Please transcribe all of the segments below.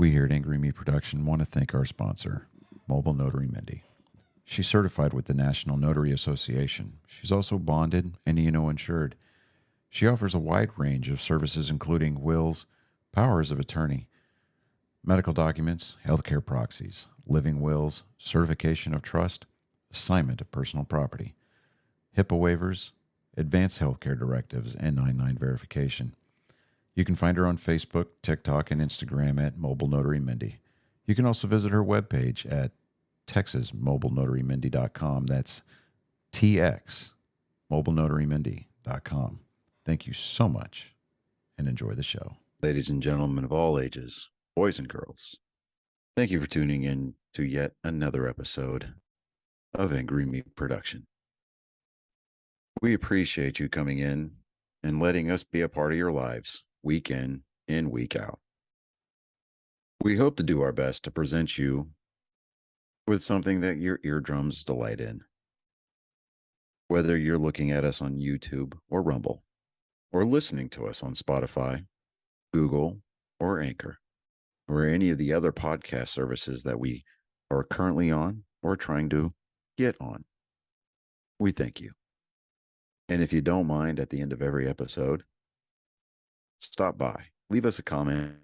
We here at Angry Me Production want to thank our sponsor, Mobile Notary Mindy. She's certified with the National Notary Association. She's also bonded and E&O insured. She offers a wide range of services including wills, powers of attorney, medical documents, healthcare proxies, living wills, certification of trust, assignment of personal property, HIPAA waivers, advanced healthcare directives, and 99 verification. You can find her on Facebook, TikTok, and Instagram at Mobile Notary Mindy. You can also visit her webpage at TexasMobileNotaryMindy.com. That's TX, MobileNotaryMindy.com. Thank you so much and enjoy the show. Ladies and gentlemen of all ages, boys and girls, thank you for tuning in to yet another episode of Angry Meat Production. We appreciate you coming in and letting us be a part of your lives week in and week out. We hope to do our best to present you with something that your eardrums delight in. Whether you're looking at us on YouTube or Rumble, or listening to us on Spotify, Google, or Anchor, or any of the other podcast services that we are currently on or trying to get on, we thank you. And if you don't mind, at the end of every episode, stop by, leave us a comment,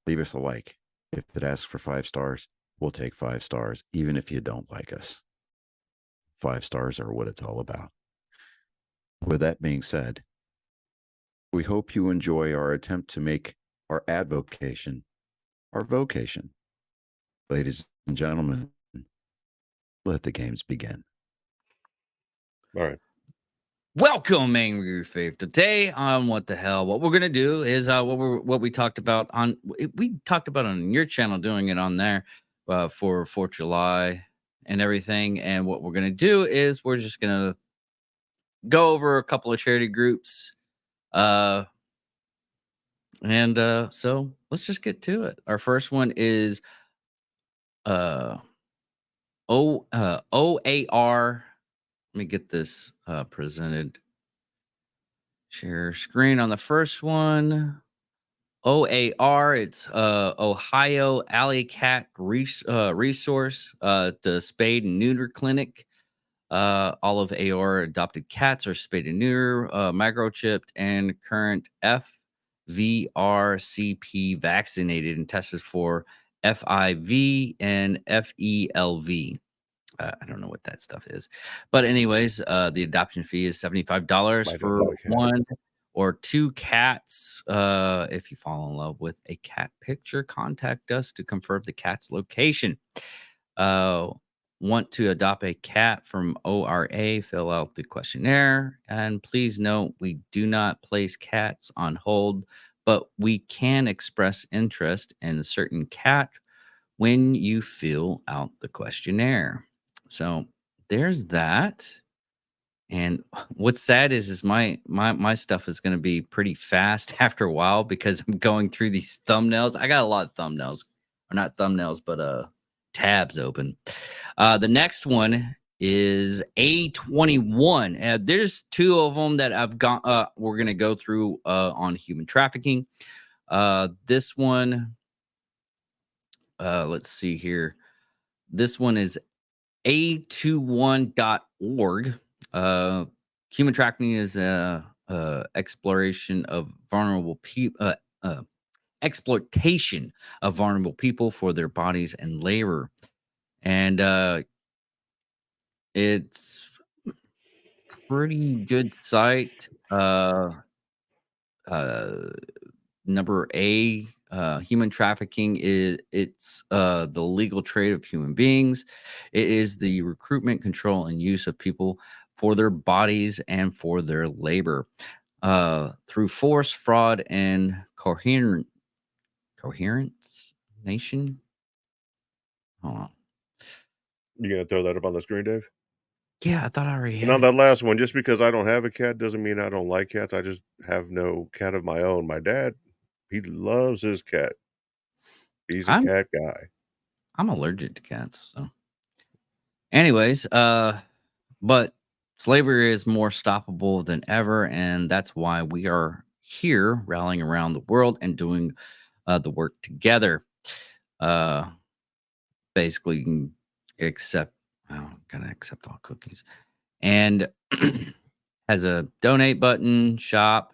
leave us a like. If it asks for 5 stars, we'll take 5 stars, even if you don't like us. 5 stars are what it's all about. With that being said, we hope you enjoy our attempt to make our advocation our vocation. Ladies and gentlemen, let the games begin. All right. Welcome, Angry Faith. Today on What the Hell, what we're gonna do is what we talked about on your channel, doing it on there for 4th of July and everything. And what we're gonna do is we're just gonna go over a couple of charity groups, so let's just get to it. Our first one is OAR. Let me get this presented. Share screen on the first one. OAR, it's Ohio Alley Cat Resource, the Spade and Neuter Clinic. All of AR adopted cats are spayed and neuter, microchipped, and current FVRCP vaccinated and tested for FIV and FELV. I don't know what that stuff is. But anyways, the adoption fee is $75 for 1 or 2 cats. If you fall in love with a cat picture, contact us to confirm the cat's location. Want to adopt a cat from ORA, fill out the questionnaire. And please note, we do not place cats on hold, but we can express interest in a certain cat when you fill out the questionnaire. So there's that. And what's sad is my stuff is going to be pretty fast after a while because I'm going through these thumbnails. I got a lot of thumbnails, or not thumbnails, but tabs open. The next one is A21. There's 2 of them that I've got. We're going to go through on human trafficking. This one, let's see here. This one is A21.org. Human trafficking is exploration of vulnerable people, exploitation of vulnerable people for their bodies and labor, and it's pretty good site. Number A. Human trafficking it's the legal trade of human beings. It is the recruitment, control, and use of people for their bodies and for their labor through force, fraud, and coherence nation. Hold on. You gonna throw that up on the screen, Dave? Yeah, I thought I already had And on it. that last one, just because I don't have a cat doesn't mean I don't like cats. I just have no cat of my own. My dad, he loves his cat. He's a cat guy. I'm allergic to cats, so. Anyways, but slavery is more stoppable than ever, and that's why we are here rallying around the world and doing the work together. Uh, basically, you can accept. Oh, gotta accept all cookies, and has a donate button. Shop.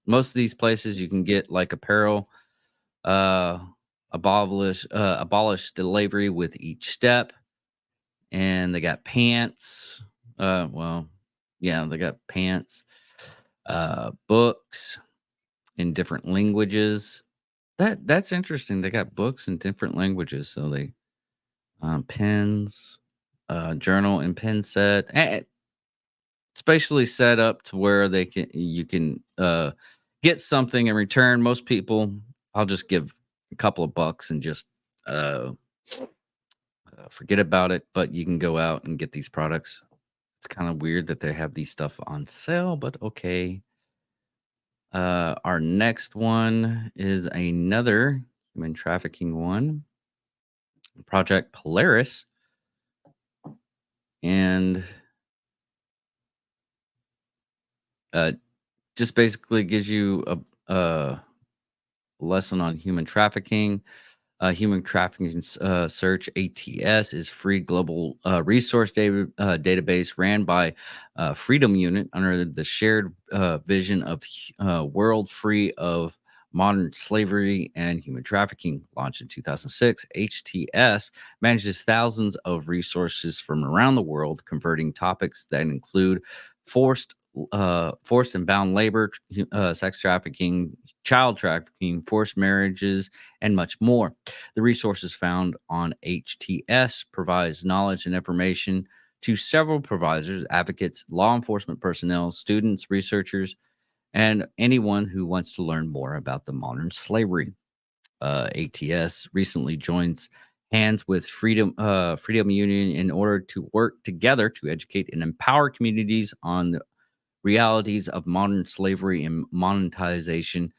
Most of these places you can get like apparel. Uh, abolish delivery with each step, and they got pants. Well, yeah, they got pants. Books in different languages. That's interesting. They got books in different languages. So they pens, journal and pen set. It's basically set up to where you can get something in return. Most people, I'll just give a couple of bucks and just uh, forget about it. But you can go out and get these products. It's kind of weird that they have these stuff on sale, but okay. Our next one is another human trafficking one, Project Polaris, and just basically gives you a lesson on human trafficking. Human trafficking search ATS is free global resource database ran by Freedom Unit under the shared vision of world free of modern slavery and human trafficking. Launched in 2006, HTS manages thousands of resources from around the world, converting topics that include forced forced and bound labor, sex trafficking, child trafficking, forced marriages, and much more. The resources found on HTS provides knowledge and information to several providers, advocates, law enforcement personnel, students, researchers, and anyone who wants to learn more about the modern slavery. ATS recently joins hands with Freedom Union in order to work together to educate and empower communities on the realities of modern slavery and mobilization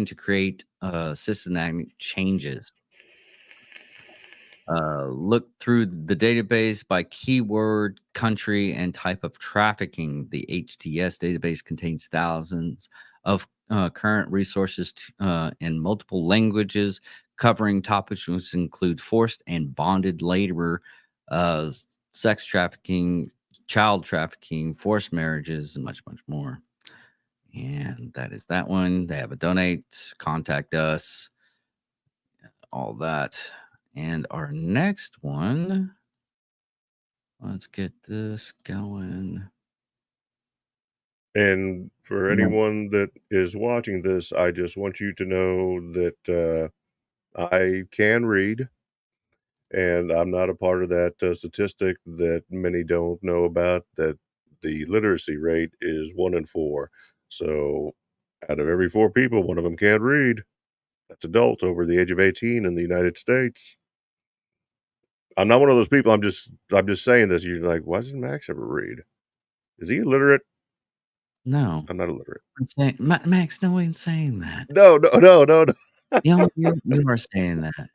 to create systematic changes. Look through the database by keyword, country, and type of trafficking. The HTS database contains thousands of current resources in multiple languages, covering topics which include forced and bonded labor, uh, sex trafficking, child trafficking, forced marriages, and much, much more. And that is that one. They have a donate, contact us, all that. And our next one, let's get this going. And for Yeah. anyone that is watching this, I just want you to know that I can read, and I'm not a part of that statistic that many don't know about, that the literacy rate is 1 in 4. So out of every 4 people, one of them can't read. That's adults over the age of 18 in the United States. I'm not one of those people. I'm just saying this. You're like, why doesn't Max ever read? Is he illiterate? No, I'm not illiterate. I'm saying, Max, no one's saying that. No, no, no, no, no. You are saying that.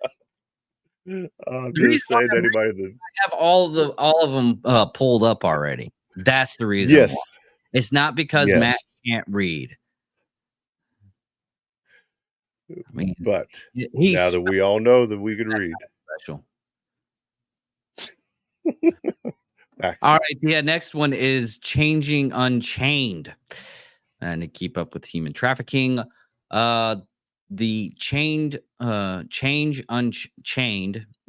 I'm The reason just why saying to anybody that I have all of them pulled up already. That's the reason why. yes, It's not because Matt yes, can't read. I mean, but he's now that we all know that we can read, special. Max. All right, yeah. Next one is Changing Unchained, and to keep up with human trafficking. The Change Unchained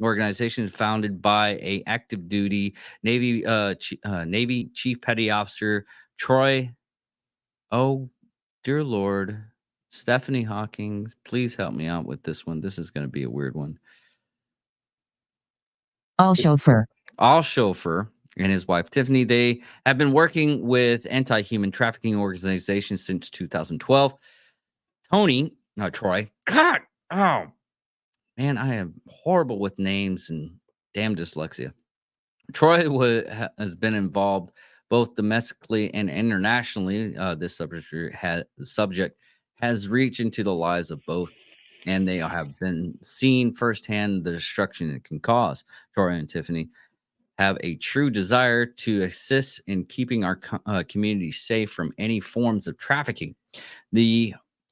organization is founded by a active duty Navy Chief Petty Officer Troy. Oh, dear Lord, Stephanie Hawkins, please help me out with this one. This is going to be a weird one. Alshofer And his wife Tiffany, they have been working with anti-human trafficking organizations since 2012. Troy. God, oh man, I am horrible with names and damn dyslexia. Troy has been involved both domestically and internationally. This subject has reached into the lives of both, and they have been seeing firsthand the destruction it can cause. Troy and Tiffany have a true desire to assist in keeping our community safe from any forms of trafficking.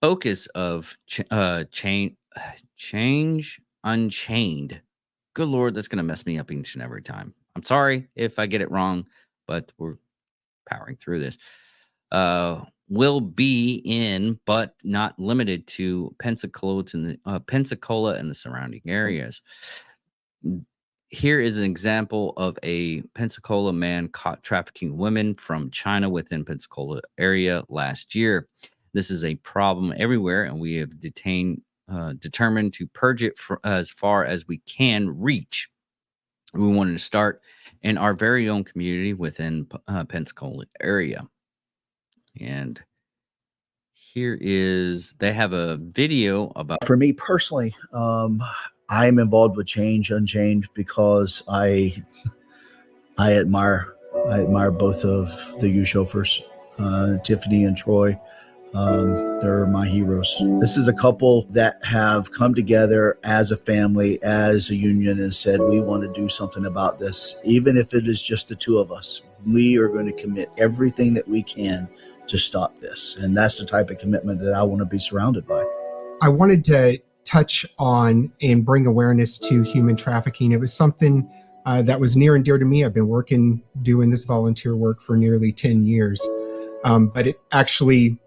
focus of Change Unchained. Good Lord, that's going to mess me up each and every time. I'm sorry if I get it wrong, but we're powering through this. Will be in, but not limited to Pensacola and the surrounding areas. Here is an example of a Pensacola man caught trafficking women from China within Pensacola area last year. This is a problem everywhere, and we have determined to purge it as far as we can reach. We wanted to start in our very own community within Pensacola area. And they have a video about. For me personally, I'm involved with Change Unchained because I admire both of the U chauffeurs, Tiffany and Troy. They're my heroes. This is a couple that have come together as a family, as a union, and said, we want to do something about this. Even if it is just the two of us, we are going to commit everything that we can to stop this. And that's the type of commitment that I want to be surrounded by. I wanted to touch on and bring awareness to human trafficking. It was something that was near and dear to me. I've been doing this volunteer work for nearly 10 years, but it actually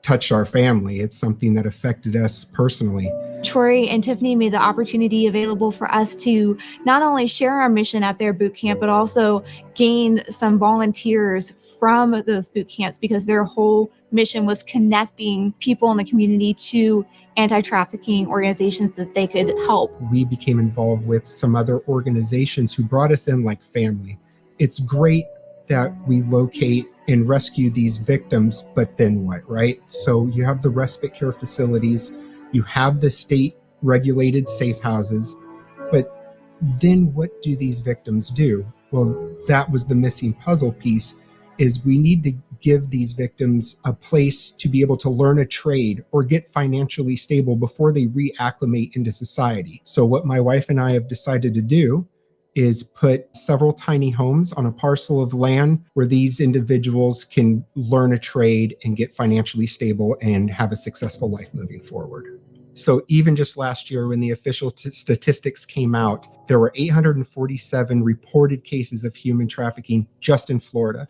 touched our family. It's something that affected us personally. Troy and Tiffany made the opportunity available for us to not only share our mission at their boot camp, but also gain some volunteers from those boot camps, because their whole mission was connecting people in the community to anti-trafficking organizations that they could help. We became involved with some other organizations who brought us in like family. It's great that we locate and rescue these victims, but then what, right? So you have the respite care facilities, you have the state regulated safe houses, but then what do these victims do? Well, that was the missing puzzle piece, is we need to give these victims a place to be able to learn a trade or get financially stable before they reacclimate into society. So what my wife and I have decided to do is put several tiny homes on a parcel of land where these individuals can learn a trade and get financially stable and have a successful life moving forward. So even just last year, when the official statistics came out, there were 847 reported cases of human trafficking just in Florida.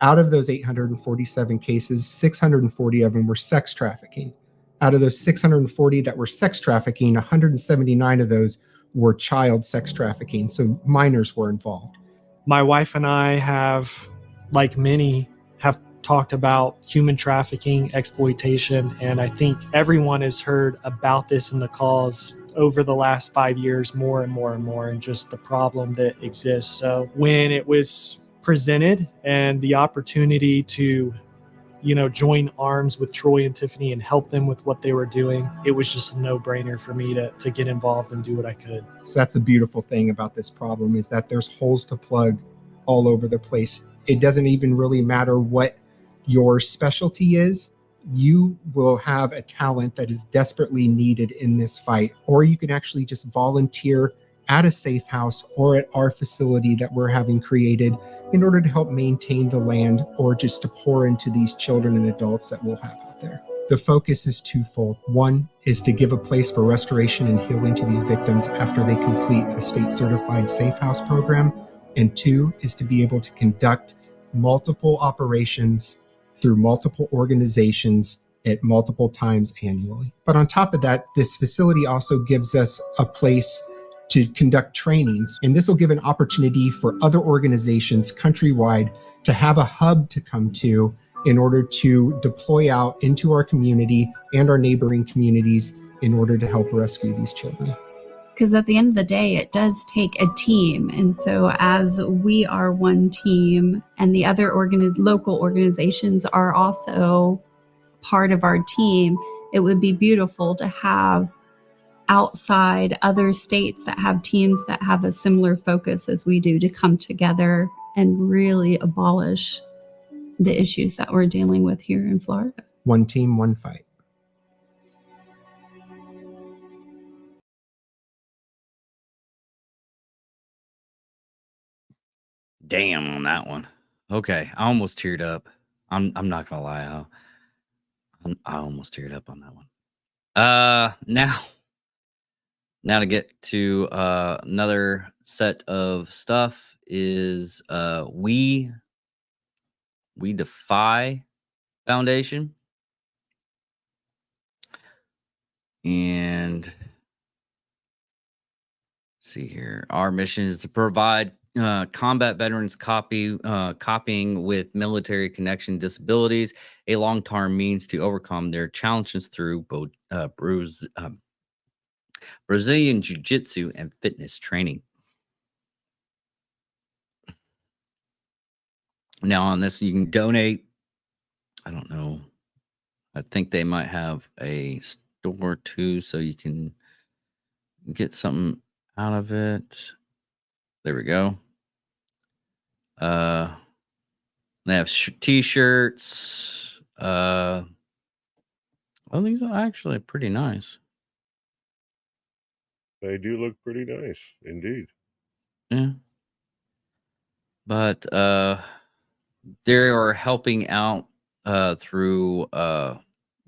Out of those 847 cases, 640 of them were sex trafficking. Out of those 640 that were sex trafficking, 179 of those were child sex trafficking. So minors were involved. My wife and I have, like many, have talked about human trafficking, exploitation, and I think everyone has heard about this in the calls over the last 5 years more and more and more, and just the problem that exists. So when it was presented and the opportunity to join arms with Troy and Tiffany and help them with what they were doing, it was just a no-brainer for me to get involved and do what I could. So that's the beautiful thing about this problem, is that there's holes to plug all over the place. It doesn't even really matter what your specialty is. You will have a talent that is desperately needed in this fight, or you can actually just volunteer at a safe house or at our facility that we're having created in order to help maintain the land, or just to pour into these children and adults that we'll have out there. The focus is twofold. One is to give a place for restoration and healing to these victims after they complete a state-certified safe house program. And two is to be able to conduct multiple operations through multiple organizations at multiple times annually. But on top of that, this facility also gives us a place to conduct trainings, and this will give an opportunity for other organizations countrywide to have a hub to come to in order to deploy out into our community and our neighboring communities in order to help rescue these children. Because at the end of the day, it does take a team. And so as we are one team and the other local organizations are also part of our team, it would be beautiful to have outside other states that have teams that have a similar focus as we do to come together and really abolish the issues that we're dealing with here in Florida. One team, one fight. Damn on that one. Okay, I almost teared up. I'm not gonna lie. I almost teared up on that one. Now to get to another set of stuff is We Defy Foundation. And see here. Our mission is to provide combat veterans copying with military connection disabilities a long-term means to overcome their challenges through Brazilian jiu-jitsu and fitness training. Now on this, you can donate. I don't know. I think they might have a store too, so you can get something out of it. There we go. They have t-shirts. Oh, these are actually pretty nice. They do look pretty nice, indeed. Yeah. But they are helping out through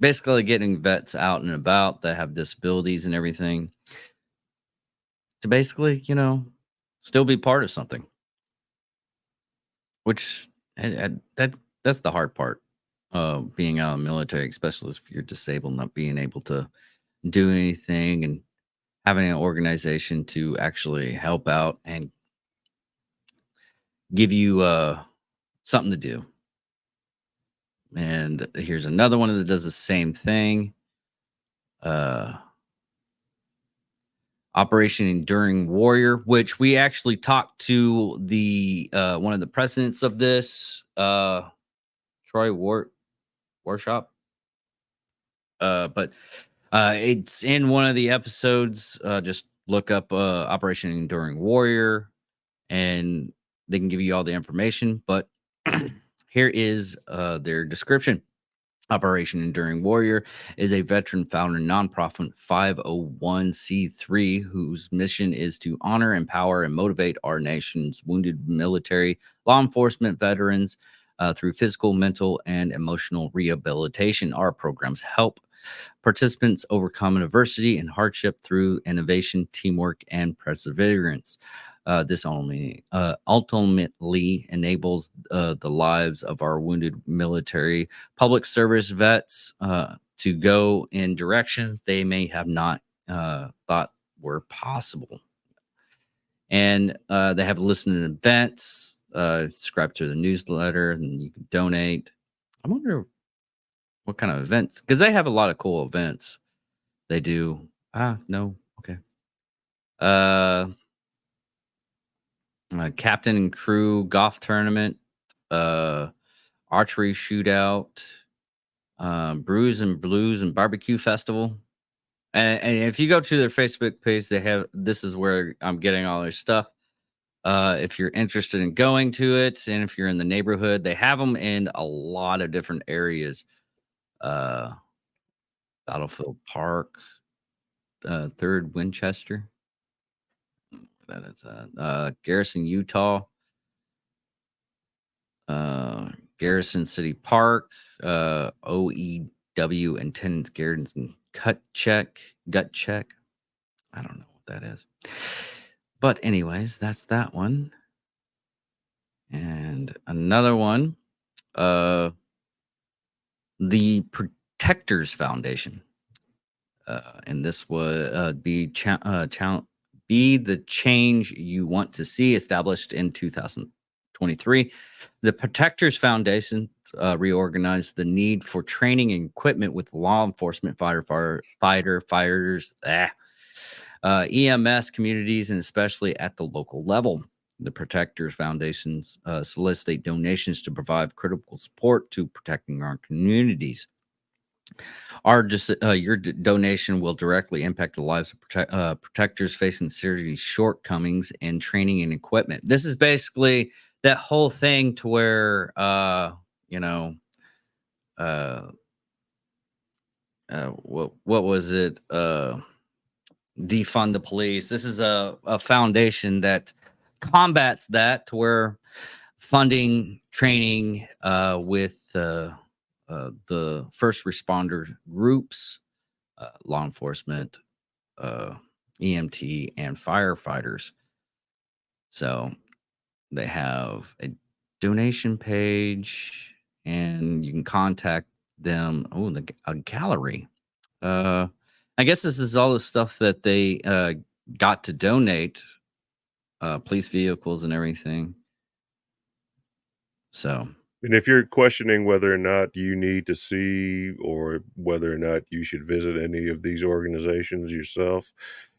basically getting vets out and about that have disabilities and everything to basically, still be part of something. Which that's the hard part of being out of the military, especially if you're disabled, not being able to do anything and having an organization to actually help out and give you something to do. And here's another one that does the same thing. Operation Enduring Warrior, which we actually talked to the one of the presidents of this, Troy Warshop. But it's in one of the episodes. Just look up Operation Enduring Warrior, and they can give you all the information. But here is their description. Operation Enduring Warrior is a veteran-founded nonprofit 501c3 whose mission is to honor, empower, and motivate our nation's wounded military, law enforcement veterans through physical, mental, and emotional rehabilitation. Our programs help participants overcome adversity and hardship through innovation, teamwork, and perseverance. This ultimately enables the lives of our wounded military public service vets to go in directions they may have not thought were possible. And they have listening events, subscribe to the newsletter, and you can donate. I wonder what kind of events, because they have a lot of cool events. They do. No. Okay. Captain and crew golf tournament, archery shootout, brews and blues and barbecue festival. And if you go to their Facebook page, they have, this is where I'm getting all their stuff. If you're interested in going to it, and if you're in the neighborhood, they have them in a lot of different areas. Battlefield Park, 3rd Winchester. That is Garrison, Utah, Garrison City Park, OEW Intendant Garrison Gut Check. I don't know what that is. But anyways, that's that one. And another one, the Protectors Foundation. And this would be the change you want to see, established in 2023. The Protectors Foundation reorganized the need for training and equipment with law enforcement, fighters, EMS communities, and especially at the local level. The Protectors Foundations solicit donations to provide critical support to protecting our communities. Your donation will directly impact the lives of protectors facing serious shortcomings in training and equipment. This is basically that whole thing to where, what was it? Defund the police. This is a foundation that combats that, to where funding training with the first responder groups, law enforcement, EMT, and firefighters. So they have a donation page, and you can contact them. Oh, a gallery. I guess this is all the stuff that they got to donate, police vehicles and everything. So, And if you're questioning whether or not you need to see or whether or not you should visit any of these organizations yourself,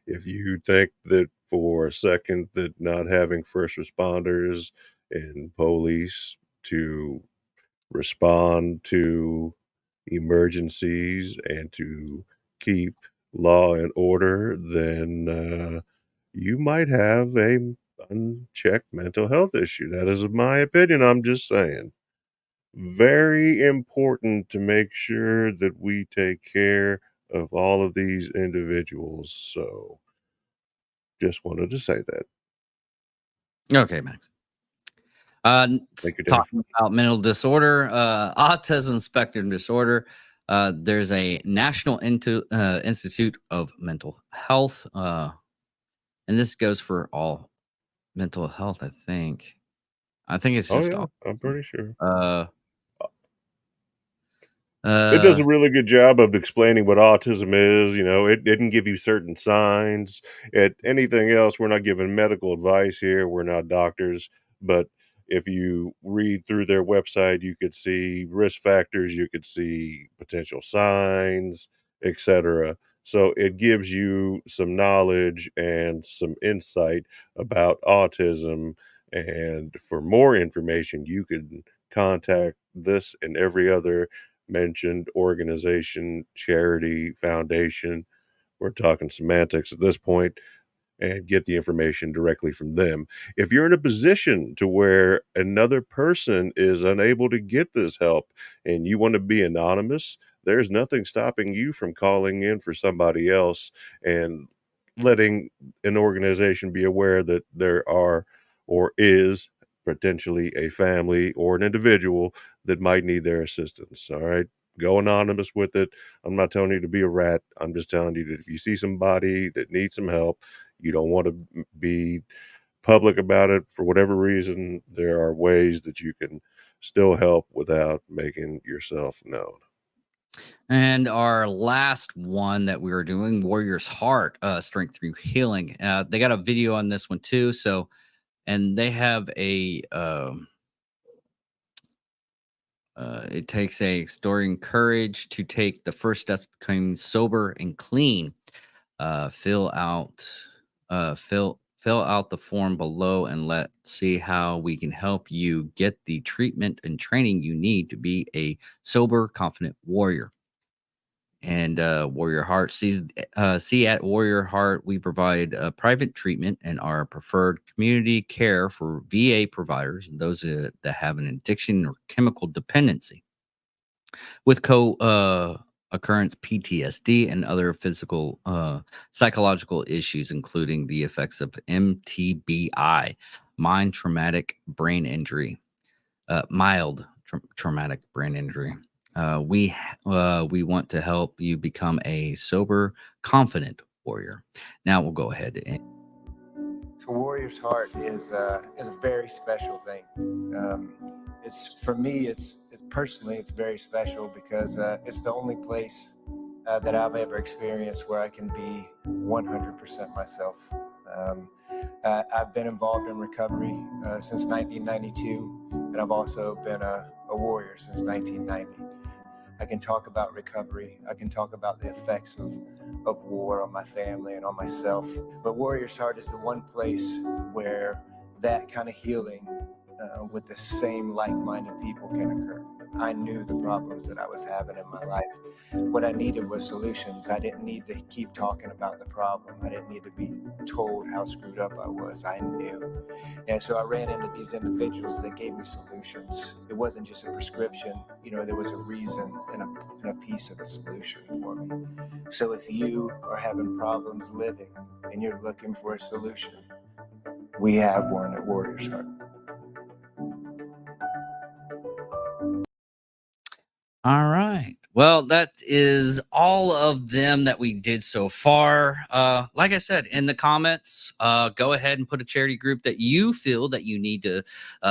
if you think that for a second that not having first responders and police to respond to emergencies and to keep law and order, then you might have a unchecked mental health issue. That is my opinion. I'm just saying. Very important to make sure that we take care of all of these individuals. So just wanted to say that. okay, Max. Thank you, Dave. Talking about mental disorder, autism spectrum disorder. There's a National Institute of Mental Health, and this goes for all mental health. I think it's Oh, just yeah, I'm autism. pretty sure. It does a really good job of explaining what autism is. You know, it didn't give you certain signs. Anything else, we're not giving medical advice here. We're not doctors. But if you read through their website, you could see risk factors, you could see potential signs, etc. So it gives you some knowledge and some insight about autism. And for more information, you can contact this and every other mentioned organization, charity, foundation. We're talking semantics at this point, and get the information directly from them. If you're in a position to where another person is unable to get this help and you want to be anonymous, there's nothing stopping you from calling in for somebody else and letting an organization be aware that there are or is potentially a family or an individual that might need their assistance. All right. Go anonymous with it. I'm not telling you to be a rat. I'm just telling you that if you see somebody that needs some help, you don't want to be public about it for whatever reason, there are ways that you can still help without making yourself known. And our last one that we were doing, Warrior's Heart, Strength Through Healing. They got a video on this one too. So, and they have it takes a extraordinary courage to take the first steps becoming sober and clean. Fill out the form below, and let's see how we can help you get the treatment and training you need to be a sober, confident warrior. And Warrior Heart see at Warrior Heart, we provide private treatment and our preferred community care for VA providers and those that have an addiction or chemical dependency with occurrence PTSD and other physical psychological issues, including the effects of MTBI, mind traumatic brain injury, mild traumatic brain injury. We want to help you become a sober, confident warrior. Now we'll go ahead and So Warrior's Heart is a very special thing. It's for me. It's personally, it's very special because it's the only place that I've ever experienced where I can be 100% myself. I've been involved in recovery since 1992, and I've also been a warrior since 1990. I can talk about recovery. I can talk about the effects of war on my family and on myself. But Warrior's Heart is the one place where that kind of healing with the same like-minded people can occur. I knew the problems that I was having in my life. What I needed was solutions. I didn't need to keep talking about the problem. I didn't need to be told how screwed up I was. I knew. And so I ran into these individuals that gave me solutions. It wasn't just a prescription. You know, there was a reason and a piece of the solution for me. So if you are having problems living and you're looking for a solution, we have one at Warrior's Heart. All right. Well, that is all of them that we did so far. Like I said, in the comments, go ahead and put a charity group that you feel that you need to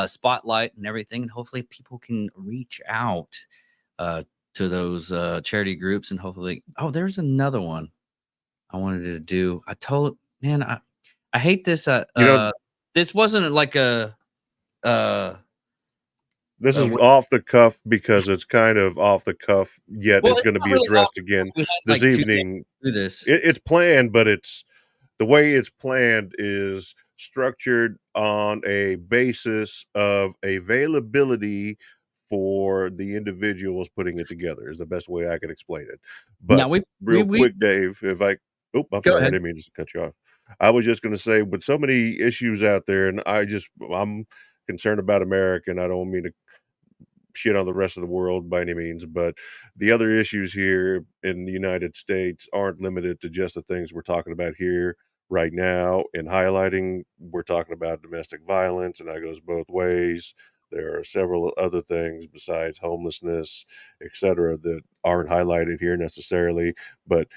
spotlight and everything. And hopefully people can reach out to those charity groups and hopefully, oh, there's another one I wanted to do. I hate this. This wasn't like a, This is what- off the cuff because it's kind of off the cuff, yet well, it's it's going to not be really addressed off. again We had this like 2 days evening. to do this. It's planned, but it's the way it's planned is structured on a basis of availability for the individuals putting it together is the best way I could explain it. Now But real quick, Dave, if I I'm Go sorry, I ahead. didn't mean to cut you off. I was just going to say, with so many issues out there, and I'm concerned about America, and I don't mean to shit on the rest of the world by any means, but the other issues here in the United States aren't limited to just the things we're talking about here right now and highlighting. We're talking about domestic violence, and that goes both ways. There are several other things besides homelessness, etc., that aren't highlighted here necessarily, but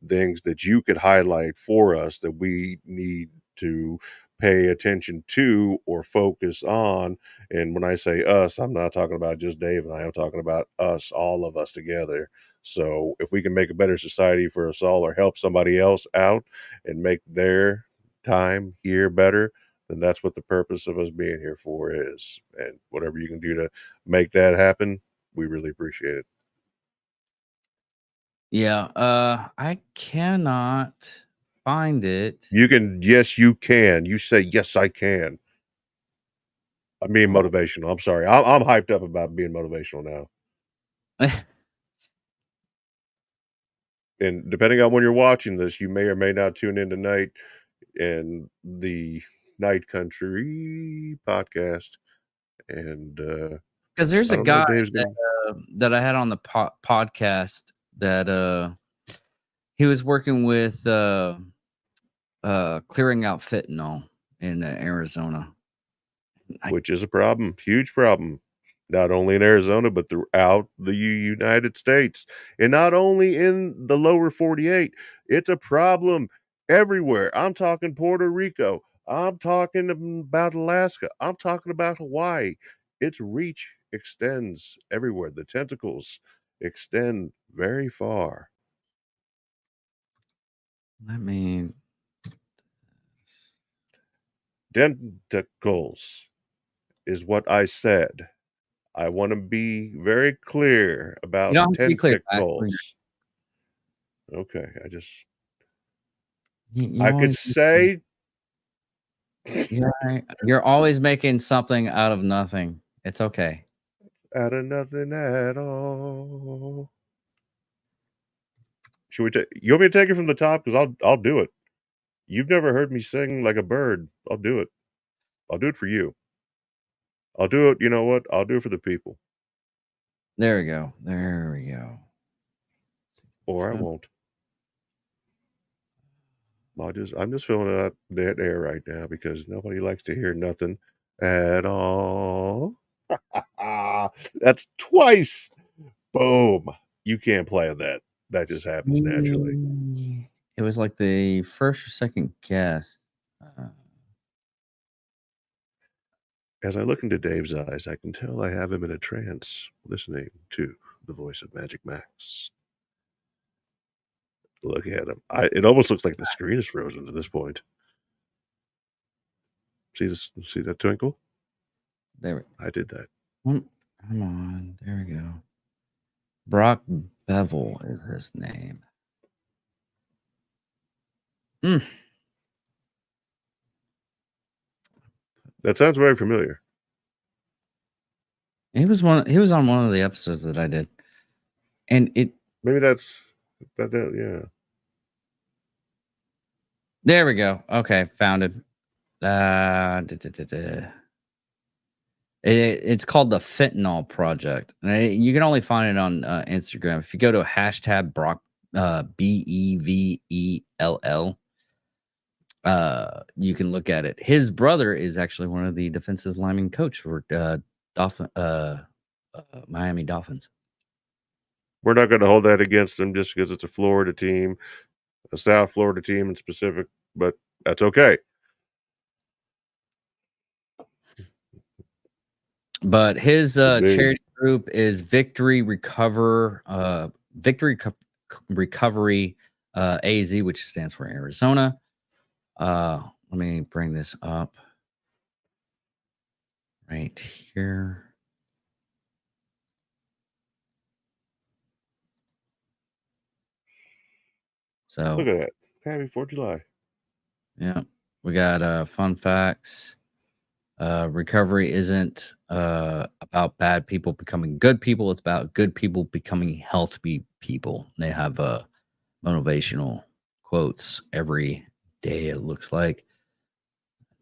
things that you could highlight for us that we need to pay attention to or focus on. And when I say us, I'm not talking about just Dave and I. I'm talking about us, all of us together. So if we can make a better society for us all or help somebody else out and make their time here better, then that's what the purpose of us being here for is. And whatever you can do to make that happen, we really appreciate it. Yeah, I cannot find it. You can, yes, you can. You say, yes, I can. I'm being motivational. I'm sorry. I'm hyped up about being motivational now. And depending on when you're watching this, you may or may not tune in tonight in the Night Country podcast. And Because there's I a don't know, guy Dave's gonna that I had on the podcast that he was working with clearing out fentanyl in Arizona. which is a problem, huge problem, not only in Arizona, but throughout the United States. And not only in the lower 48, it's a problem everywhere. I'm talking Puerto Rico. I'm talking about Alaska. I'm talking about Hawaii. Its reach extends everywhere. The tentacles extend very far. I mean, Tentacles is what I said. I want to be very clear you about don't have to be clear. tentacles. Okay, You I could always, say you're always making something out of nothing. It's okay. out of nothing at all. Should we take? You want me to take it from the top? Because I'll do it. You've never heard me sing like a bird. I'll do it. I'll do it for you. I'll do it. You know what? I'll do it for the people, There we go. There we go. or I won't. I'm just filling out that air right now because nobody likes to hear nothing at all. That's twice. Boom. You can't play that. That just happens naturally. It was like the first or second guess. As I look into Dave's eyes, I can tell I have him in a trance, listening to the voice of Magic Max. Look at him. It almost looks like the screen is frozen at this point. See this? See that twinkle? There. I did that. Come on. There we go. Brock Bevel is his name. That sounds very familiar. He was on one of the episodes that I did. And maybe that's that yeah. There we go. Okay, found it. It's called the Fentanyl Project. And you can only find it on Instagram. If you go to hashtag Brock BEVELL, you can look at it. His brother is actually one of the defensive lineman coach for Miami Dolphins. We're not going to hold that against them just because it's a Florida team, a South Florida team in specific, but that's okay. But his Me. charity group is Victory Recovery AZ, which stands for Arizona. Let me bring this up right here. So Look at that. Happy 4th of July. yeah, we got fun facts. Recovery isn't about bad people becoming good people. It's about good people becoming healthy people. They have motivational quotes every day, it looks like.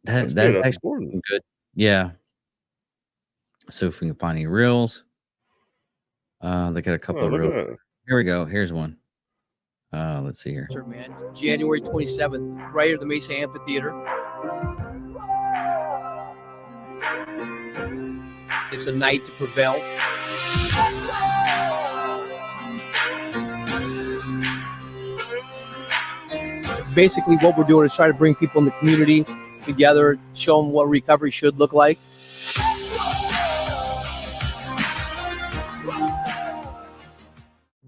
That's good. That's That's actually important. good. Yeah. So if we can find any reels, they got a couple Oh, of look reels. at that. Here we go. Here's one. Let's see here. Sure, man. January 27th, right here at the Mesa Amphitheater. It's a night to prevail. Basically, what we're doing is trying to bring people in the community together, show them what recovery should look like.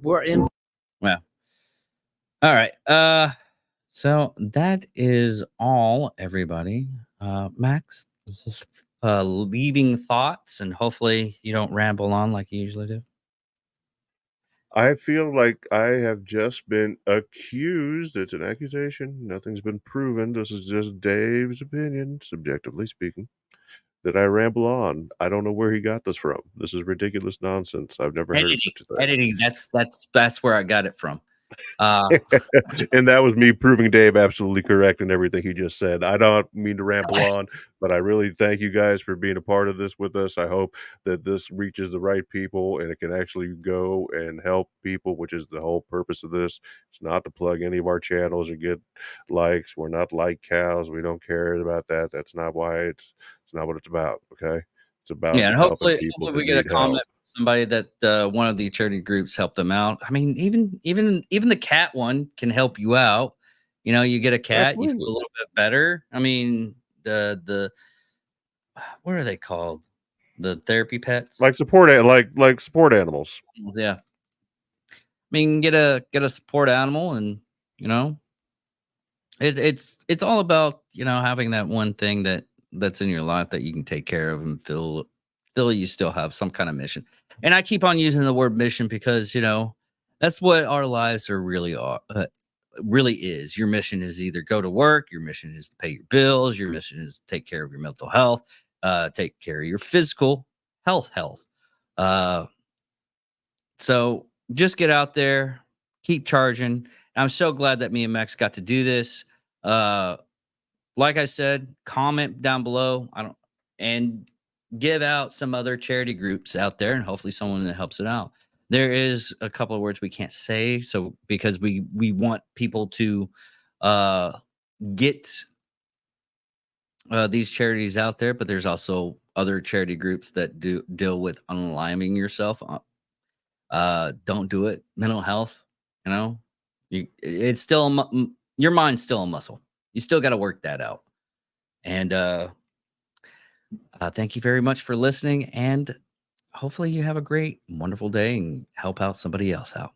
We're in. Well, all right. So that is all, everybody. Max, leaving thoughts, and hopefully you don't ramble on like you usually do. I feel like I have just been accused. It's an accusation. Nothing's been proven. This is just Dave's opinion, subjectively speaking, that I ramble on. I don't know where he got this from. This is ridiculous nonsense. I've never heard of such a thing. Editing. That's where I got it from. And that was me proving Dave absolutely correct in everything he just said. I don't mean to ramble on, but I really thank you guys for being a part of this with us. I hope that this reaches the right people and it can actually go and help people, which is the whole purpose of this. It's not to plug any of our channels or get likes. We're not like cows. We don't care about that. That's not why it's not what it's about. Okay. It's about Yeah, and helping hopefully people that we get a need help. comment from somebody that one of the charity groups helped them out. I mean, even the cat one can help you out. You know, you get a cat, you feel a Absolutely. little bit better. I mean, the what are they called? The therapy pets? Like support animals. Yeah. I mean, get a support animal, and you know, it's all about, you know, having that one thing that's in your life that you can take care of and feel you still have some kind of mission. And I keep on using the word mission because, you know, that's what our lives are really is. Your mission is either go to work, your mission is to pay your bills, your mission is to take care of your mental health, take care of your physical health. So just get out there, keep charging. I'm so glad that me and Max got to do this. Like I said, comment down below. And give out some other charity groups out there, and hopefully someone that helps it out. There is a couple of words we can't say, so because we want people to get these charities out there, but there's also other charity groups that deal with unaliving yourself. Don't do it. Mental health, you know, it's still your mind's still a muscle. You still got to work that out. And thank you very much for listening, and hopefully you have a great, wonderful day and help out somebody else out.